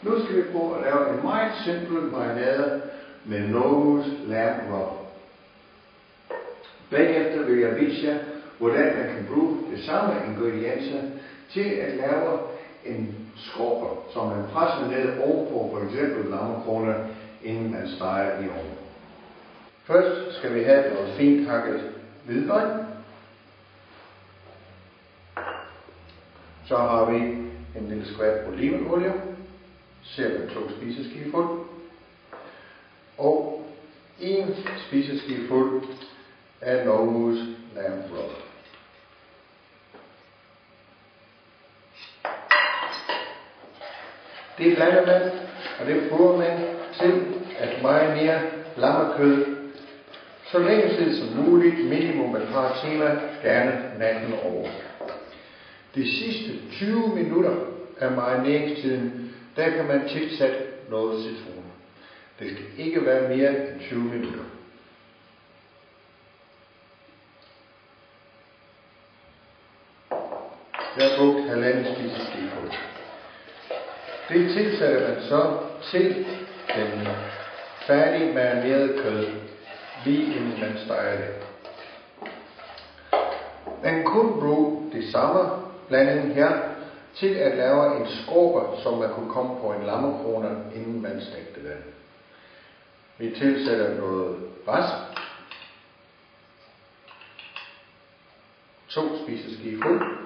Nu skal vi prøve at lave en meget simpel marinade med nose lamb rub. Bagefter vil jeg vise jer, hvordan man kan bruge de samme ingredienser til at lave en skorpe, som man presser ned ovenpå for eksempel lammekroner, inden man steger i ovnen. Først skal vi have noget fint hakket hvidløg. Så har vi en lille skvat olivenolie, cirka 2 spiseskefuld, og 1 spiseskefuld af nose lamb rub. Det blander man, og det bruger man til at marinere lammekød så længe tid som muligt, minimum et par timer, gerne natten over. De sidste 20 minutter af marineringstiden, der kan man tilsætte noget citron. Det skal ikke være mere end 20 minutter. Jeg har brugt 1,5 spiseskefuld. Det tilsætter man så til den færdig marinerede kød, lige inden man steger det. Man kunne bruge det samme blanding her til at lave en skorpe, som man kunne komme på en lammekrone, inden man stegte den. Vi tilsætter noget rasp, 2 spiseskefuld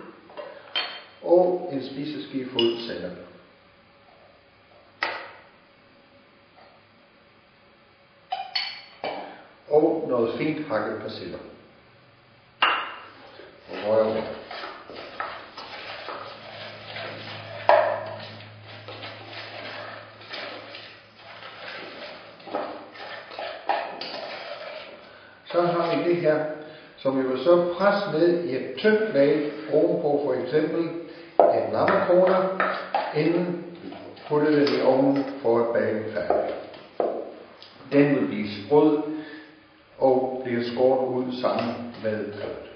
og en spiseskefuld sennep. Og noget fint hakket persille. Og rører det. Så har vi det her, som vi vil så presse ned i et tyndt lag ovenpå for eksempel en lammekrone, inden putte den i ovnen for at bage den færdig. Den vil blive sprød og bliver skåret ud sammen med kød.